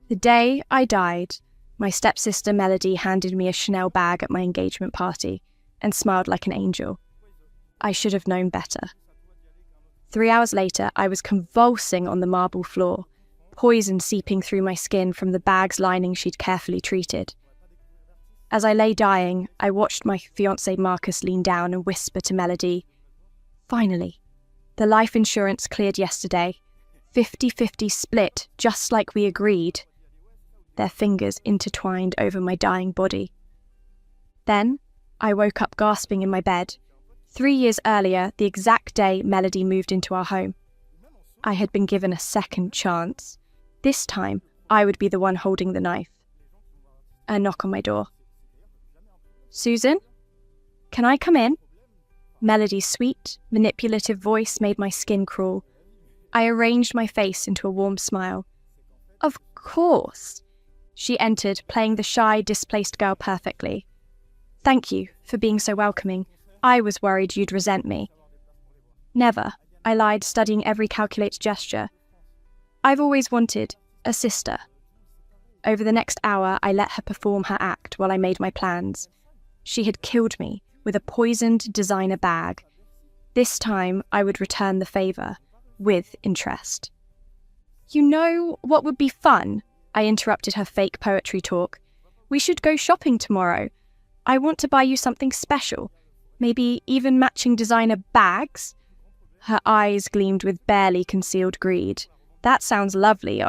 The day I died, my stepsister Melody handed me a Chanel bag at my engagement party and smiled like an angel. I should have known better. 3 hours later, I was convulsing on the marble floor, poison seeping through my skin from the bag's lining she'd carefully treated. As I lay dying, I watched my fiancé Marcus lean down and whisper to Melody, "Finally, the life insurance cleared yesterday. 50-50 split, just like we agreed." Their fingers intertwined over my dying body. Then, I woke up gasping in my bed. 3 years earlier, the exact day Melody moved into our home. I had been given a second chance. This time, I would be the one holding the knife. A knock on my door. "Susan? Can I come in?" Melody's sweet, manipulative voice made my skin crawl. I arranged my face into a warm smile. "Of course." She entered, playing the shy, displaced girl perfectly. "Thank you for being so welcoming. I was worried you'd resent me." "Never," I lied, studying every calculated gesture. "I've always wanted a sister." Over the next hour, I let her perform her act while I made my plans. She had killed me with a poisoned designer bag. This time, I would return the favour, with interest. "You know what would be fun?" I interrupted her fake poetry talk. "We should go shopping tomorrow. I want to buy you something special. Maybe even matching designer bags?" Her eyes gleamed with barely concealed greed. "That sounds lovely,"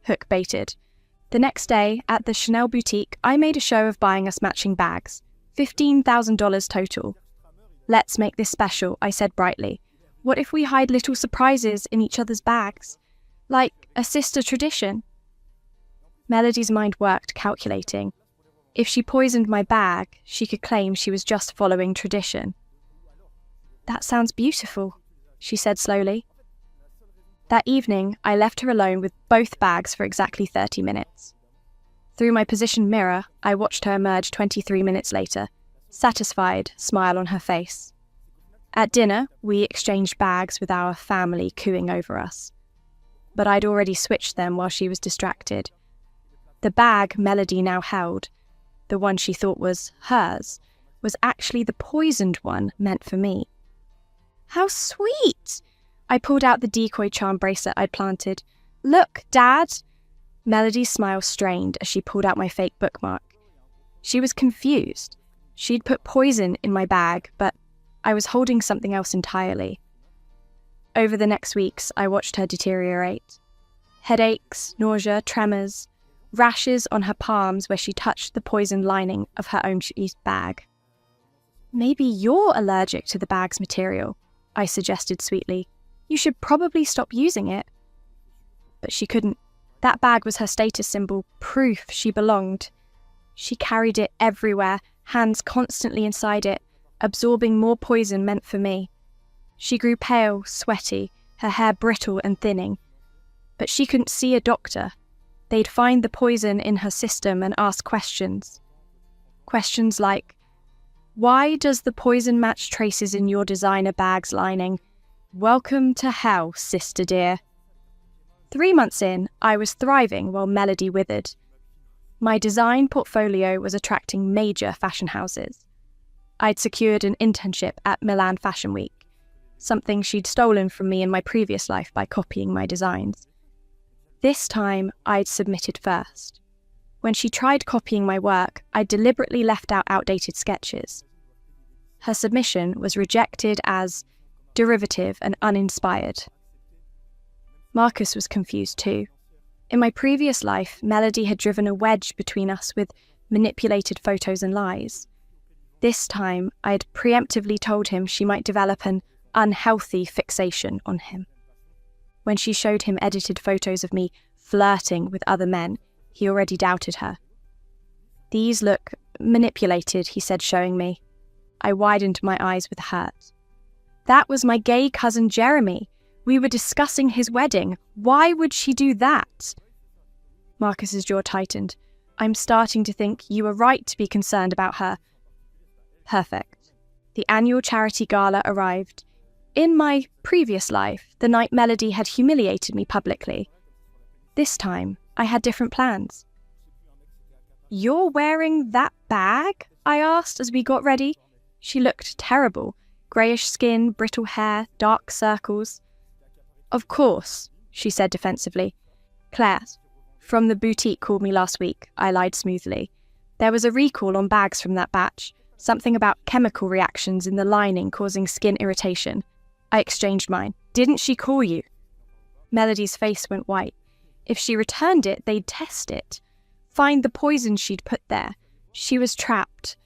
hook baited. The next day, at the Chanel boutique, I made a show of buying us matching bags. $15,000 total. "Let's make this special," I said brightly. "What if we hide little surprises in each other's bags? Like a sister tradition?" Melody's mind worked, calculating. If she poisoned my bag, she could claim she was just following tradition. "That sounds beautiful," she said slowly. That evening, I left her alone with both bags for exactly 30 minutes. Through my positioned mirror, I watched her emerge 23 minutes later, satisfied, smile on her face. At dinner, we exchanged bags with our family cooing over us. But I'd already switched them while she was distracted. The bag Melody now held, the one she thought was hers, was actually the poisoned one meant for me. "How sweet!" I pulled out the decoy charm bracelet I'd planted. "Look, Dad!" Melody's smile strained as she pulled out my fake bookmark. She was confused. She'd put poison in my bag, but I was holding something else entirely. Over the next weeks, I watched her deteriorate. Headaches, nausea, tremors, rashes on her palms where she touched the poisoned lining of her own bag. "Maybe you're allergic to the bag's material," I suggested sweetly. "You should probably stop using it." But she couldn't. That bag was her status symbol, proof she belonged. She carried it everywhere, hands constantly inside it, absorbing more poison meant for me. She grew pale, sweaty, her hair brittle and thinning. But she couldn't see a doctor. They'd find the poison in her system and ask questions. Questions like, "Why does the poison match traces in your designer bag's lining? Welcome to hell, sister dear." 3 months in, I was thriving while Melody withered. My design portfolio was attracting major fashion houses. I'd secured an internship at Milan Fashion Week, something she'd stolen from me in my previous life by copying my designs. This time, I'd submitted first. When she tried copying my work, I deliberately left out outdated sketches. Her submission was rejected as derivative and uninspired. Marcus was confused too. In my previous life, Melody had driven a wedge between us with manipulated photos and lies. This time, I had preemptively told him she might develop an unhealthy fixation on him. When she showed him edited photos of me flirting with other men, he already doubted her. "These look manipulated," he said, showing me. I widened my eyes with hurt. That was my gay cousin Jeremy. We were discussing his wedding. Why would she do that? Marcus's jaw tightened. "I'm starting to think you were right to be concerned about her." Perfect. The annual charity gala arrived. In my previous life, the night Melody had humiliated me publicly. This time, I had different plans. "You're wearing that bag?" I asked as we got ready. She looked terrible. Greyish skin, brittle hair, dark circles. "Of course," she said defensively. "Claire from the boutique called me last week," I lied smoothly. "There was a recall on bags from that batch. Something about chemical reactions in the lining causing skin irritation. I exchanged mine." "Didn't she call you?" Melody's face went white. If she returned it, they'd test it. Find the poison she'd put there. She was trapped.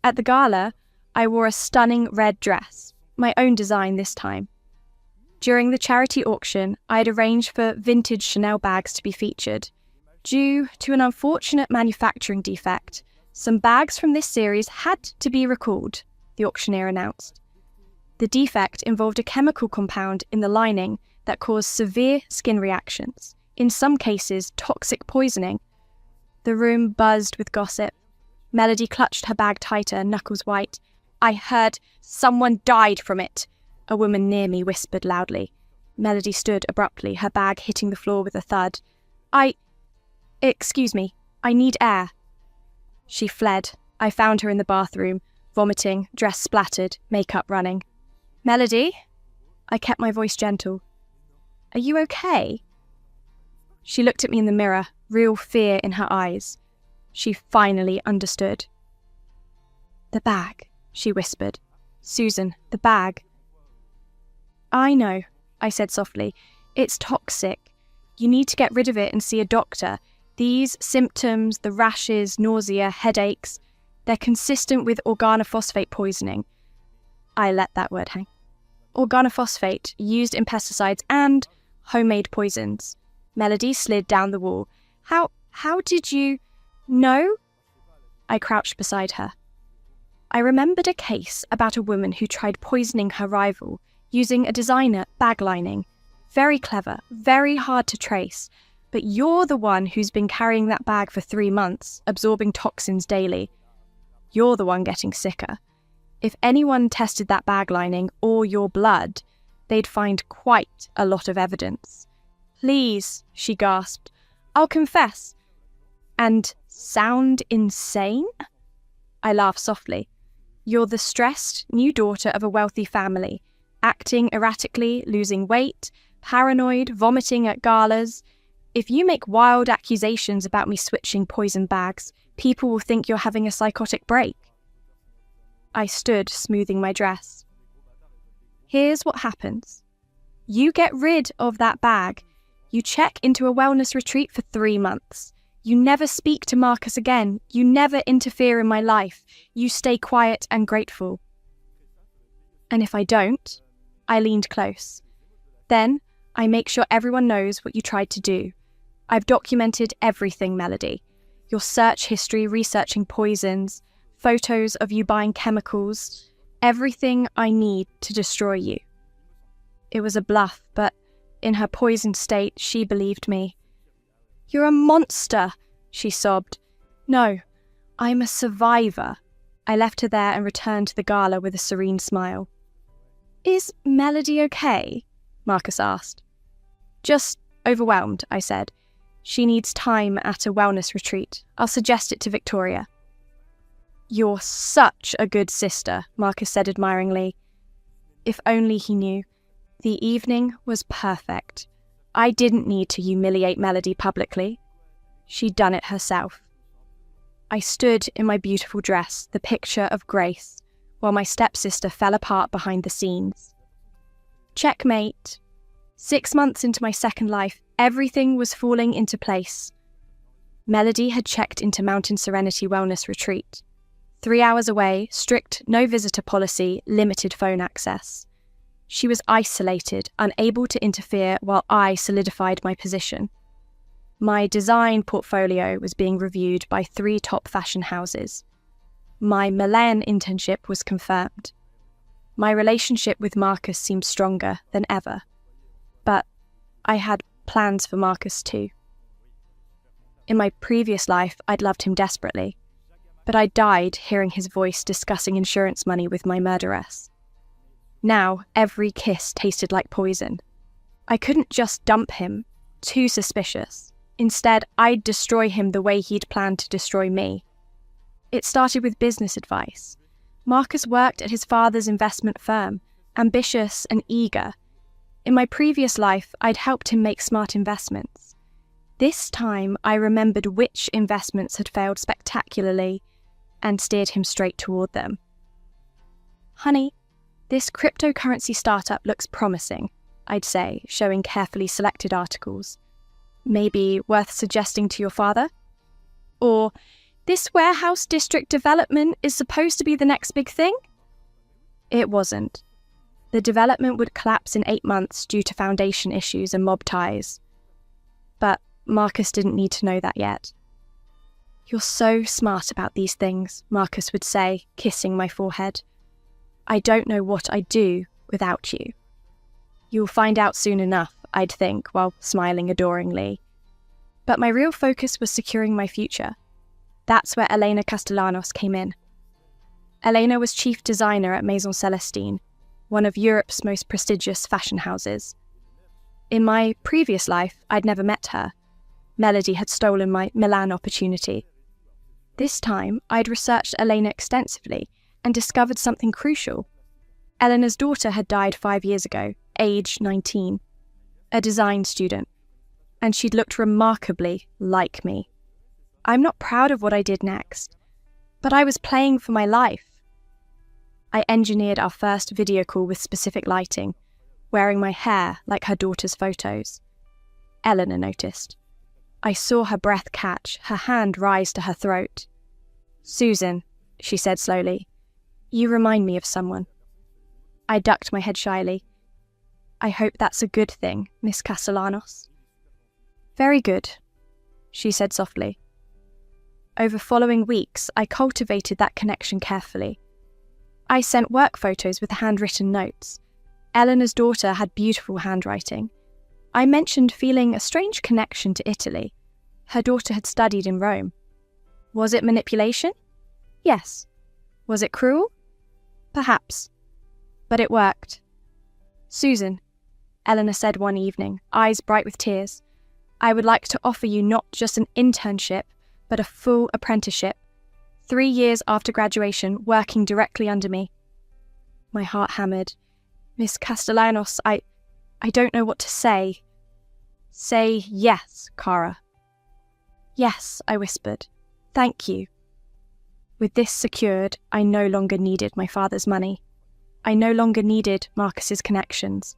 At the gala, I wore a stunning red dress, my own design this time. During the charity auction, I'd arranged for vintage Chanel bags to be featured. Due to an unfortunate manufacturing defect, some bags from this series had to be recalled, the auctioneer announced. The defect involved a chemical compound in the lining that caused severe skin reactions, in some cases toxic poisoning. The room buzzed with gossip. Melody clutched her bag tighter, knuckles white. "I heard someone died from it," a woman near me whispered loudly. Melody stood abruptly, her bag hitting the floor with a thud. Excuse me, I need air." She fled. I found her in the bathroom, vomiting, dress splattered, makeup running. "Melody?" I kept my voice gentle. "Are you okay?" She looked at me in the mirror, real fear in her eyes. She finally understood. "The bag," she whispered. "Susan, the bag." "I know," I said softly. "It's toxic. You need to get rid of it and see a doctor. These symptoms, the rashes, nausea, headaches, they're consistent with organophosphate poisoning." I let that word hang. Organophosphate, used in pesticides and homemade poisons. Melody slid down the wall. How did you know?" I crouched beside her. I remembered a case about a woman who tried poisoning her rival using a designer bag lining. Very clever, very hard to trace. But you're the one who's been carrying that bag for 3 months, absorbing toxins daily. You're the one getting sicker. If anyone tested that bag lining or your blood, they'd find quite a lot of evidence. "Please," she gasped, "I'll confess." "And sound insane?" I laughed softly. "You're the stressed new daughter of a wealthy family, acting erratically, losing weight, paranoid, vomiting at galas. If you make wild accusations about me switching poison bags, people will think you're having a psychotic break." I stood, smoothing my dress. "Here's what happens. You get rid of that bag. You check into a wellness retreat for 3 months. You never speak to Marcus again. You never interfere in my life. You stay quiet and grateful." "And if I don't?" I leaned close. "Then I make sure everyone knows what you tried to do. I've documented everything, Melody. Your search history researching poisons, photos of you buying chemicals, everything I need to destroy you." It was a bluff, but in her poisoned state, she believed me. "You're a monster," she sobbed. "No, I'm a survivor." I left her there and returned to the gala with a serene smile. "Is Melody okay?" Marcus asked. "Just overwhelmed," I said. "She needs time at a wellness retreat. I'll suggest it to Victoria." "You're such a good sister," Marcus said admiringly. If only he knew. The evening was perfect. I didn't need to humiliate Melody publicly. She'd done it herself. I stood in my beautiful dress, the picture of grace, while my stepsister fell apart behind the scenes. Checkmate. 6 months into my second life, everything was falling into place. Melody had checked into Mountain Serenity Wellness Retreat. 3 hours away, strict no visitor policy, limited phone access. She was isolated, unable to interfere while I solidified my position. My design portfolio was being reviewed by 3 top fashion houses. My Milan internship was confirmed. My relationship with Marcus seemed stronger than ever. But I had plans for Marcus too. In my previous life, I'd loved him desperately, but I died hearing his voice discussing insurance money with my murderess. Now, every kiss tasted like poison. I couldn't just dump him, too suspicious. Instead, I'd destroy him the way he'd planned to destroy me. It started with business advice. Marcus worked at his father's investment firm, ambitious and eager. In my previous life, I'd helped him make smart investments. This time, I remembered which investments had failed spectacularly and steered him straight toward them. "Honey, this cryptocurrency startup looks promising," I'd say, showing carefully selected articles. "Maybe worth suggesting to your father?" Or, "This warehouse district development is supposed to be the next big thing?" It wasn't. The development would collapse in 8 months due to foundation issues and mob ties. But Marcus didn't need to know that yet. "You're so smart about these things," Marcus would say, kissing my forehead. "I don't know what I'd do without you." "You'll find out soon enough," I'd think, while smiling adoringly. But my real focus was securing my future. That's where Elena Castellanos came in. Elena was chief designer at Maison Celestine, one of Europe's most prestigious fashion houses. In my previous life, I'd never met her. Melody had stolen my Milan opportunity. This time, I'd researched Elena extensively and discovered something crucial. Eleanor's daughter had died 5 years ago, age 19, a design student, and she'd looked remarkably like me. I'm not proud of what I did next, but I was playing for my life. I engineered our first video call with specific lighting, wearing my hair like her daughter's photos. Eleanor noticed. I saw her breath catch, her hand rise to her throat. "Susan," she said slowly, "you remind me of someone." I ducked my head shyly. "I hope that's a good thing, Miss Castellanos." "Very good," she said softly. Over following weeks, I cultivated that connection carefully. I sent work photos with handwritten notes. Eleanor's daughter had beautiful handwriting. I mentioned feeling a strange connection to Italy. Her daughter had studied in Rome. Was it manipulation? Yes. Was it cruel? Perhaps. But it worked. "Susan," Eleanor said one evening, eyes bright with tears, "I would like to offer you not just an internship, but a full apprenticeship. 3 years after graduation, working directly under me." My heart hammered. "Miss Castellanos, I don't know what to say." "Say yes, Cara." "Yes," I whispered. "Thank you." With this secured, I no longer needed my father's money. I no longer needed Marcus's connections.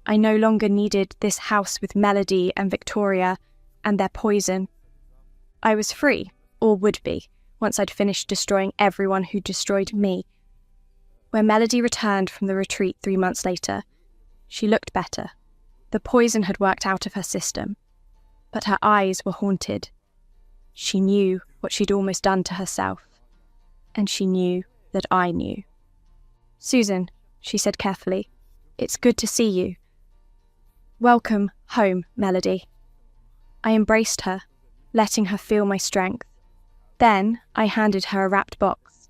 I no longer needed this house with Melody and Victoria and their poison. I was free, or would be, once I'd finished destroying everyone who destroyed me. When Melody returned from the retreat 3 months later, she looked better. The poison had worked out of her system, but her eyes were haunted. She knew what she'd almost done to herself, and she knew that I knew. "Susan," she said carefully, "it's good to see you." "Welcome home, Melody." I embraced her, letting her feel my strength. Then I handed her a wrapped box.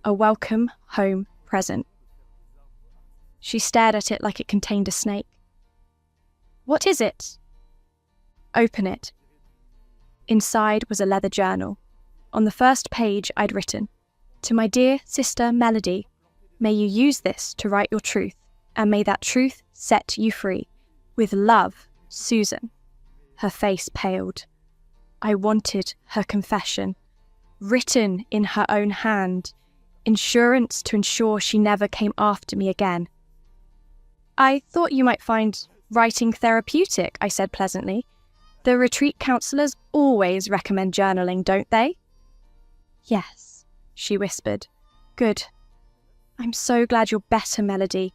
A welcome home present. She stared at it like it contained a snake. "What is it?" "Open it." Inside was a leather journal. On the first page I'd written, "To my dear sister Melody, may you use this to write your truth, and may that truth set you free. With love, Susan." Her face paled. I wanted her confession, written in her own hand, insurance to ensure she never came after me again. "I thought you might find writing therapeutic," I said pleasantly. "The retreat counsellors always recommend journaling, don't they?" "Yes," she whispered. "Good. I'm so glad you're better, Melody.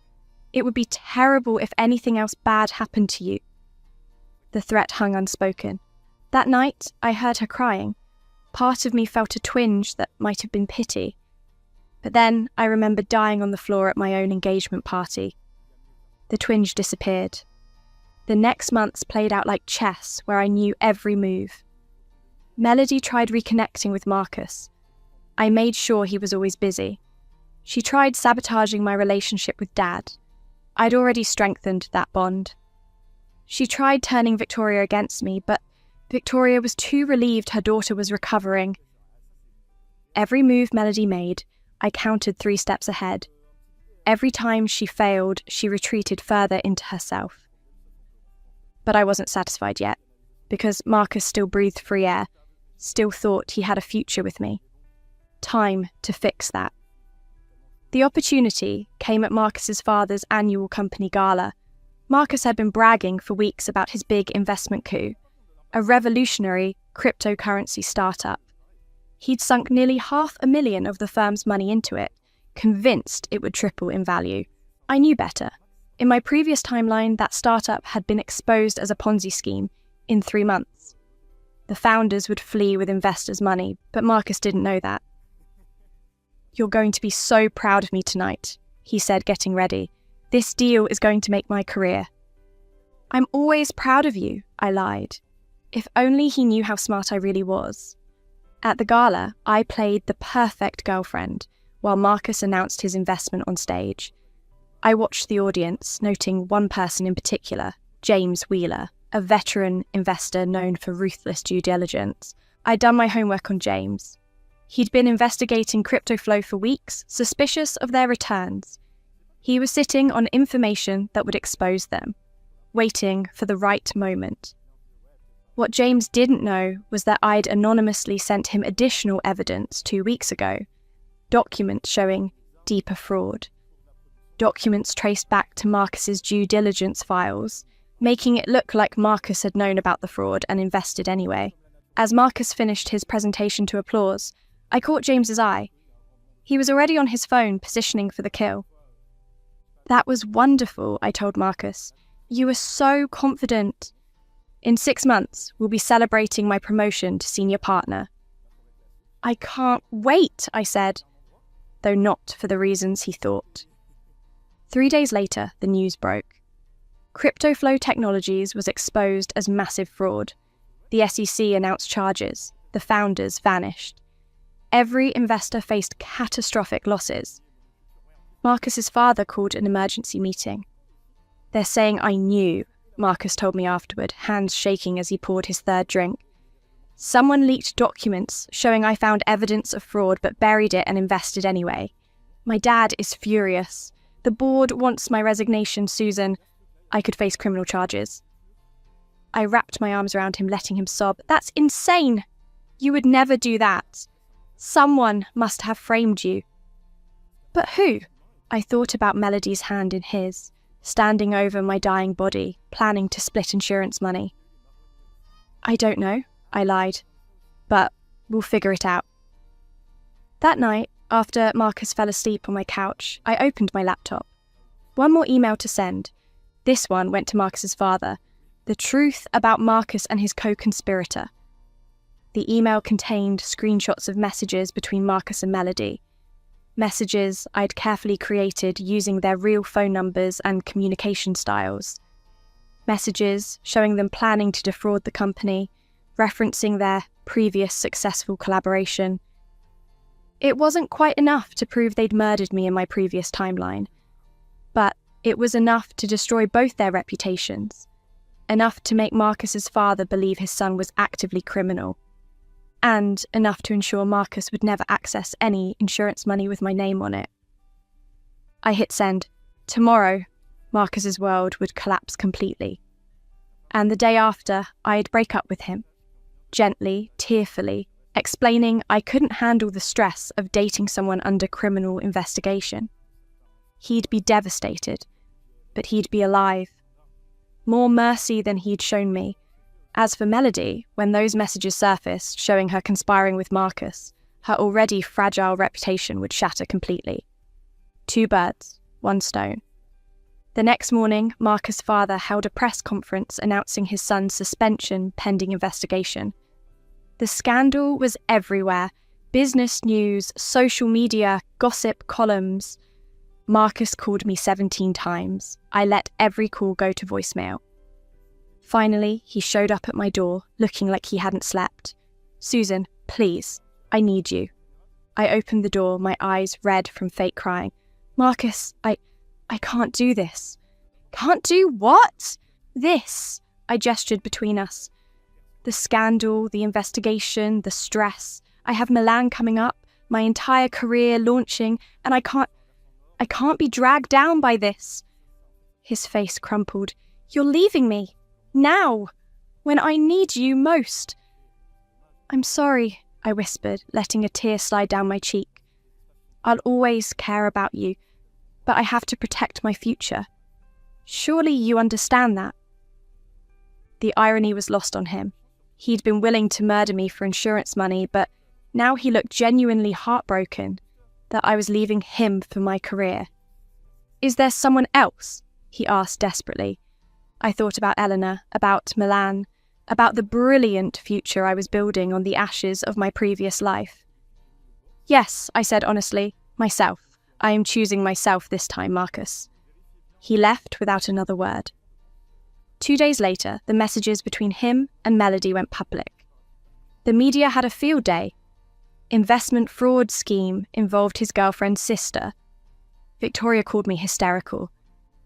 It would be terrible if anything else bad happened to you." The threat hung unspoken. That night, I heard her crying. Part of me felt a twinge that might have been pity. But then I remembered dying on the floor at my own engagement party. The twinge disappeared. The next months played out like chess, where I knew every move. Melody tried reconnecting with Marcus. I made sure he was always busy. She tried sabotaging my relationship with Dad. I'd already strengthened that bond. She tried turning Victoria against me, but Victoria was too relieved her daughter was recovering. Every move Melody made, I counted 3 steps ahead. Every time she failed, she retreated further into herself. But I wasn't satisfied yet, because Marcus still breathed free air, still thought he had a future with me. Time to fix that. The opportunity came at Marcus's father's annual company gala. Marcus had been bragging for weeks about his big investment coup, a revolutionary cryptocurrency startup. He'd sunk nearly $500,000 of the firm's money into it, convinced it would triple in value. I knew better. In my previous timeline, that startup had been exposed as a Ponzi scheme in 3 months. The founders would flee with investors' money, but Marcus didn't know that. "You're going to be so proud of me tonight," he said, getting ready. "This deal is going to make my career." "I'm always proud of you," I lied. If only he knew how smart I really was. At the gala, I played the perfect girlfriend, while Marcus announced his investment on stage. I watched the audience, noting one person in particular, James Wheeler, a veteran investor known for ruthless due diligence. I'd done my homework on James. He'd been investigating CryptoFlow for weeks, suspicious of their returns. He was sitting on information that would expose them, waiting for the right moment. What James didn't know was that I'd anonymously sent him additional evidence 2 weeks ago, documents showing deeper fraud. Documents traced back to Marcus's due diligence files, making it look like Marcus had known about the fraud and invested anyway. As Marcus finished his presentation to applause, I caught James's eye. He was already on his phone, positioning for the kill. "That was wonderful," I told Marcus. "You were so confident. In 6 months, we'll be celebrating my promotion to senior partner." "I can't wait," I said, though not for the reasons he thought. 3 days later, the news broke. CryptoFlow Technologies was exposed as massive fraud. The SEC announced charges. The founders vanished. Every investor faced catastrophic losses. Marcus's father called an emergency meeting. "They're saying I knew," Marcus told me afterward, hands shaking as he poured his 3rd drink. "Someone leaked documents showing I found evidence of fraud but buried it and invested anyway. My dad is furious. The board wants my resignation, Susan. I could face criminal charges." I wrapped my arms around him, letting him sob. "That's insane! You would never do that. Someone must have framed you." "But who?" I thought about Melody's hand in his, standing over my dying body, planning to split insurance money. "I don't know," I lied, "but we'll figure it out." That night, after Marcus fell asleep on my couch, I opened my laptop. One more email to send. This one went to Marcus's father. The truth about Marcus and his co-conspirator. The email contained screenshots of messages between Marcus and Melody. Messages I'd carefully created using their real phone numbers and communication styles. Messages showing them planning to defraud the company, referencing their previous successful collaboration. It wasn't quite enough to prove they'd murdered me in my previous timeline, but it was enough to destroy both their reputations, enough to make Marcus's father believe his son was actively criminal, and enough to ensure Marcus would never access any insurance money with my name on it. I hit send. Tomorrow, Marcus's world would collapse completely. And the day after, I'd break up with him, gently, tearfully, explaining I couldn't handle the stress of dating someone under criminal investigation. He'd be devastated, but he'd be alive. More mercy than he'd shown me. As for Melody, when those messages surfaced showing her conspiring with Marcus, her already fragile reputation would shatter completely. 2 birds, 1 stone. The next morning, Marcus' father held a press conference announcing his son's suspension pending investigation. The scandal was everywhere. Business news, social media, gossip columns. Marcus called me 17 times. I let every call go to voicemail. Finally, he showed up at my door, looking like he hadn't slept. "Susan, please, I need you." I opened the door, my eyes red from fake crying. "Marcus, I can't do this." "Can't do what?" "This," I gestured between us. The scandal, the investigation, the stress. I have Milan coming up, my entire career launching, and I can't be dragged down by this. His face crumpled. You're leaving me. Now. When I need you most. I'm sorry, I whispered, letting a tear slide down my cheek. I'll always care about you, but I have to protect my future. Surely you understand that. The irony was lost on him. He'd been willing to murder me for insurance money, but now he looked genuinely heartbroken that I was leaving him for my career. Is there someone else? He asked desperately. I thought about Eleanor, about Milan, about the brilliant future I was building on the ashes of my previous life. Yes, I said honestly, myself. I am choosing myself this time, Marcus. He left without another word. 2 days later, the messages between him and Melody went public. The media had a field day. Investment fraud scheme involved his girlfriend's sister. Victoria called me hysterical.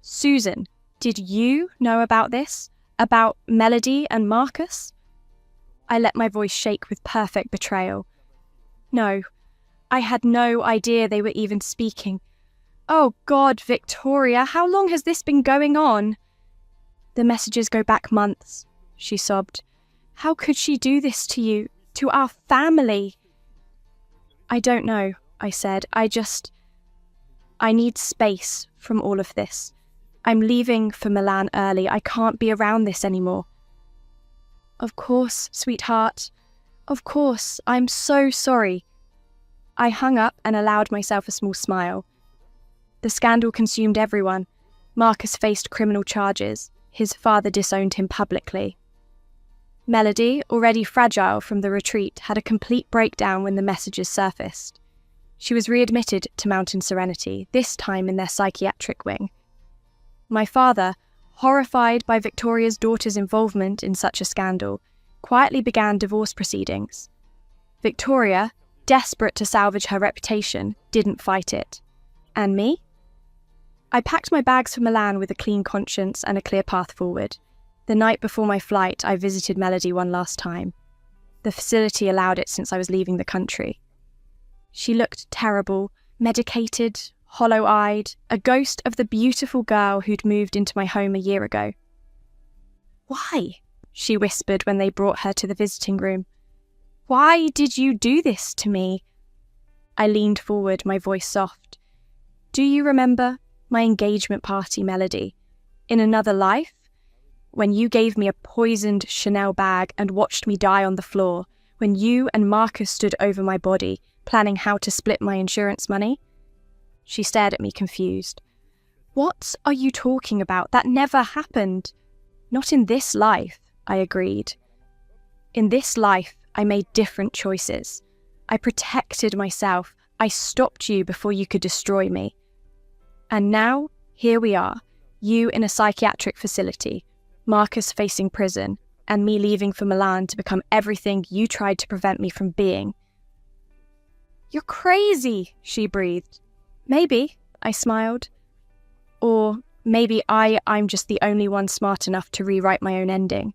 Susan, did you know about this? About Melody and Marcus? I let my voice shake with perfect betrayal. No, I had no idea they were even speaking. Oh God, Victoria, how long has this been going on? The messages go back months, she sobbed. How could she do this to you, to our family? I don't know, I said. I need space from all of this. I'm leaving for Milan early. I can't be around this anymore. Of course, sweetheart. Of course. I'm so sorry. I hung up and allowed myself a small smile. The scandal consumed everyone. Marcus faced criminal charges. His father disowned him publicly. Melody, already fragile from the retreat, had a complete breakdown when the messages surfaced. She was readmitted to Mountain Serenity, this time in their psychiatric wing. My father, horrified by Victoria's daughter's involvement in such a scandal, quietly began divorce proceedings. Victoria, desperate to salvage her reputation, didn't fight it. And me? I packed my bags for Milan with a clean conscience and a clear path forward. The night before my flight, I visited Melody one last time. The facility allowed it since I was leaving the country. She looked terrible, medicated, hollow-eyed, a ghost of the beautiful girl who'd moved into my home a year ago. Why? She whispered when they brought her to the visiting room. Why did you do this to me? I leaned forward, my voice soft. Do you remember my engagement party, Melody? In another life? When you gave me a poisoned Chanel bag and watched me die on the floor, when you and Marcus stood over my body, planning how to split my insurance money? She stared at me confused. What are you talking about? That never happened. Not in this life, I agreed. In this life, I made different choices. I protected myself. I stopped you before you could destroy me. And now, here we are, you in a psychiatric facility, Marcus facing prison, and me leaving for Milan to become everything you tried to prevent me from being. You're crazy, she breathed. Maybe, I smiled. Or maybe I'm just the only one smart enough to rewrite my own ending.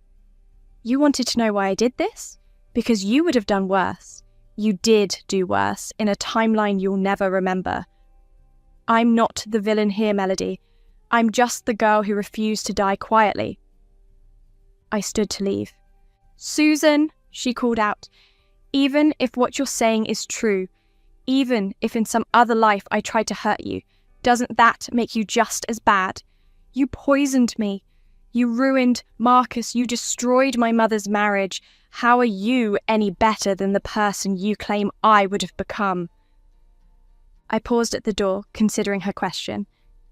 You wanted to know why I did this? Because you would have done worse. You did do worse, in a timeline you'll never remember. I'm not the villain here, Melody. I'm just the girl who refused to die quietly. I stood to leave. Susan, she called out, even if what you're saying is true, even if in some other life I tried to hurt you, doesn't that make you just as bad? You poisoned me. You ruined Marcus. You destroyed my mother's marriage. How are you any better than the person you claim I would have become? I paused at the door, considering her question.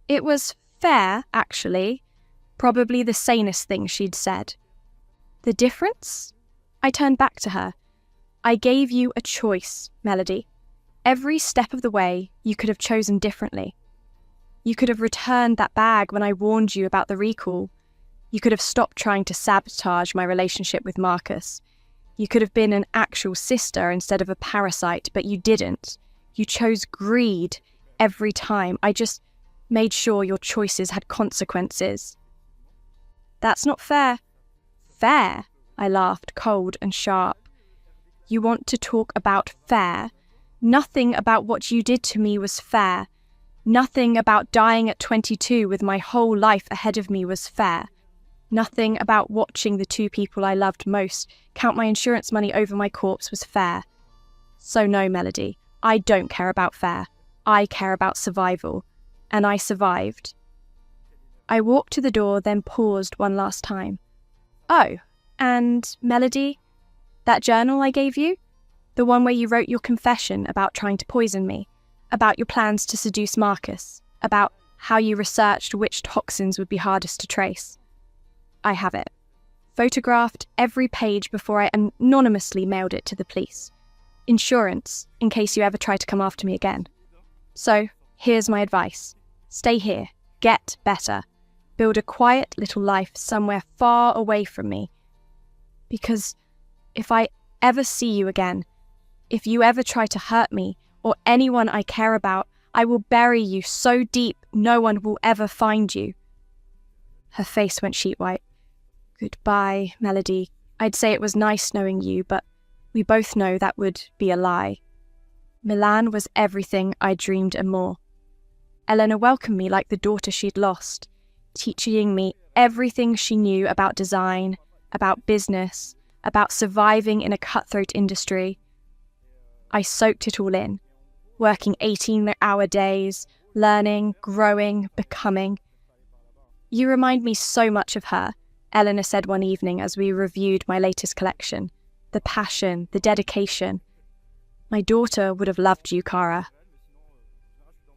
It was fair, actually. Probably the sanest thing she'd said. The difference? I turned back to her. I gave you a choice, Melody. Every step of the way, you could have chosen differently. You could have returned that bag when I warned you about the recall. You could have stopped trying to sabotage my relationship with Marcus. You could have been an actual sister instead of a parasite, but you didn't. You chose greed every time. I just made sure your choices had consequences. That's not fair. Fair? I laughed, cold and sharp. You want to talk about fair? Nothing about what you did to me was fair. Nothing about dying at 22 with my whole life ahead of me was fair. Nothing about watching the two people I loved most count my insurance money over my corpse was fair. So no, Melody, I don't care about fair. I care about survival. And I survived. I walked to the door, then paused one last time. Oh, and Melody, that journal I gave you? The one where you wrote your confession about trying to poison me, about your plans to seduce Marcus, about how you researched which toxins would be hardest to trace. I have it. Photographed every page before I anonymously mailed it to the police. Insurance, in case you ever try to come after me again. So, here's my advice. Stay here. Get better. Build a quiet little life somewhere far away from me. Because if I ever see you again, if you ever try to hurt me or anyone I care about, I will bury you so deep no one will ever find you. Her face went sheet white. Goodbye, Melody. I'd say it was nice knowing you, but we both know that would be a lie. Milan was everything I dreamed and more. Eleanor welcomed me like the daughter she'd lost, teaching me everything she knew about design, about business, about surviving in a cutthroat industry. I soaked it all in, working 18-hour days, learning, growing, becoming. You remind me so much of her, Eleanor said one evening as we reviewed my latest collection. The passion, the dedication. My daughter would have loved you, Cara.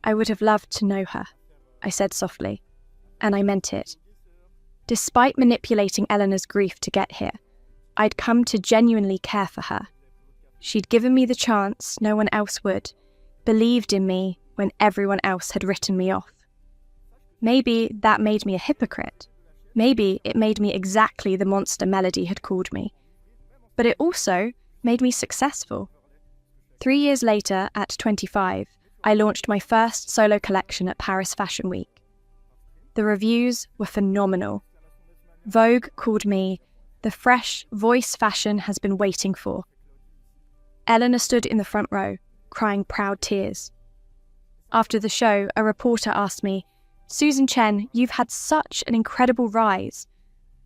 I would have loved to know her, I said softly, and I meant it. Despite manipulating Eleanor's grief to get here, I'd come to genuinely care for her. She'd given me the chance no one else would, believed in me when everyone else had written me off. Maybe that made me a hypocrite. Maybe it made me exactly the monster Melody had called me. But it also made me successful. 3 years later, at 25, I launched my first solo collection at Paris Fashion Week. The reviews were phenomenal. Vogue called me the fresh voice fashion has been waiting for. Eleanor stood in the front row, crying proud tears. After the show, a reporter asked me, Susan Chen, you've had such an incredible rise.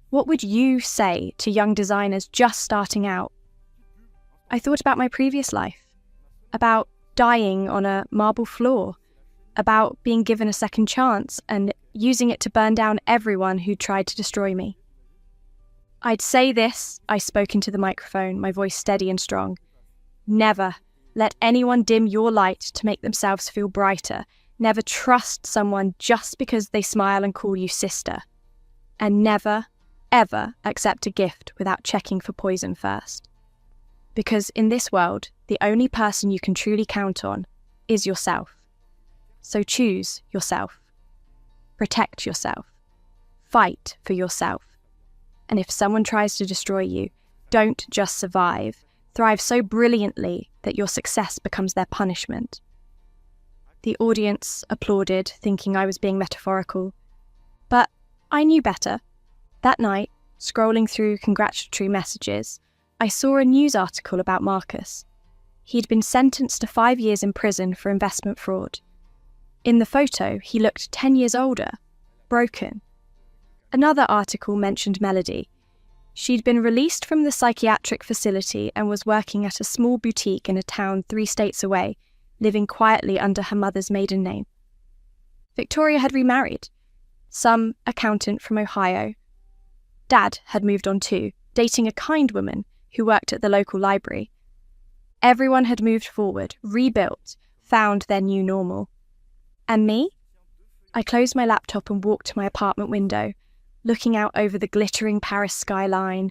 What would you say to young designers just starting out? I thought about my previous life, about dying on a marble floor, about being given a second chance and using it to burn down everyone who tried to destroy me. I'd say this, I spoke into the microphone, my voice steady and strong. Never let anyone dim your light to make themselves feel brighter. Never trust someone just because they smile and call you sister. And never, ever accept a gift without checking for poison first. Because in this world, the only person you can truly count on is yourself. So choose yourself. Protect yourself. Fight for yourself. And if someone tries to destroy you, don't just survive. Thrive so brilliantly that your success becomes their punishment. The audience applauded, thinking I was being metaphorical. But I knew better. That night, scrolling through congratulatory messages, I saw a news article about Marcus. He'd been sentenced to 5 years in prison for investment fraud. In the photo, he looked 10 years older, broken. Another article mentioned Melody. She'd been released from the psychiatric facility and was working at a small boutique in a town 3 states away, living quietly under her mother's maiden name. Victoria had remarried. Some accountant from Ohio. Dad had moved on too, dating a kind woman who worked at the local library. Everyone had moved forward, rebuilt, found their new normal. And me? I closed my laptop and walked to my apartment window, looking out over the glittering Paris skyline.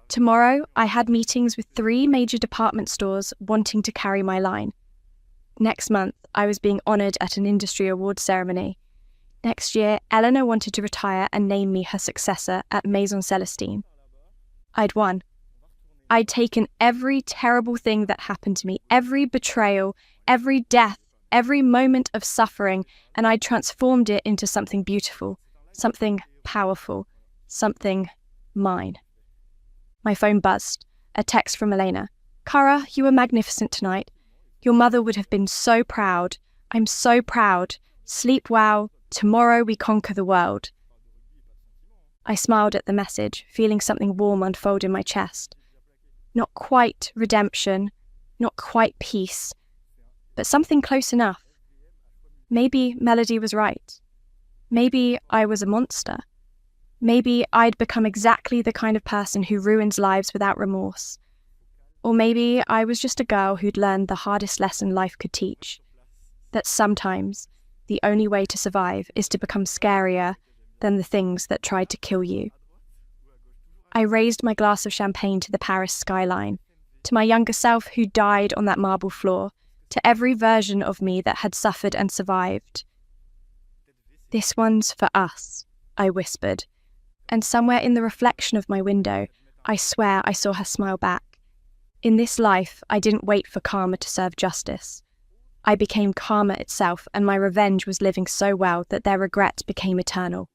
Tomorrow, I had meetings with 3 major department stores wanting to carry my line. Next month, I was being honoured at an industry awards ceremony. Next year, Eleanor wanted to retire and name me her successor at Maison Celestine. I'd won. I'd taken every terrible thing that happened to me, every betrayal, every death, every moment of suffering, and I'd transformed it into something beautiful, something powerful, something mine. My phone buzzed. A text from Elena. Cara, you were magnificent tonight. Your mother would have been so proud. I'm so proud. Sleep well. Tomorrow we conquer the world. I smiled at the message, feeling something warm unfold in my chest. Not quite redemption, not quite peace, but something close enough. Maybe Melody was right. Maybe I was a monster. Maybe I'd become exactly the kind of person who ruins lives without remorse. Or maybe I was just a girl who'd learned the hardest lesson life could teach, that sometimes the only way to survive is to become scarier than the things that tried to kill you. I raised my glass of champagne to the Paris skyline, to my younger self who died on that marble floor, to every version of me that had suffered and survived. This one's for us, I whispered, and somewhere in the reflection of my window, I swear I saw her smile back. In this life, I didn't wait for karma to serve justice. I became karma itself, and my revenge was living so well that their regret became eternal.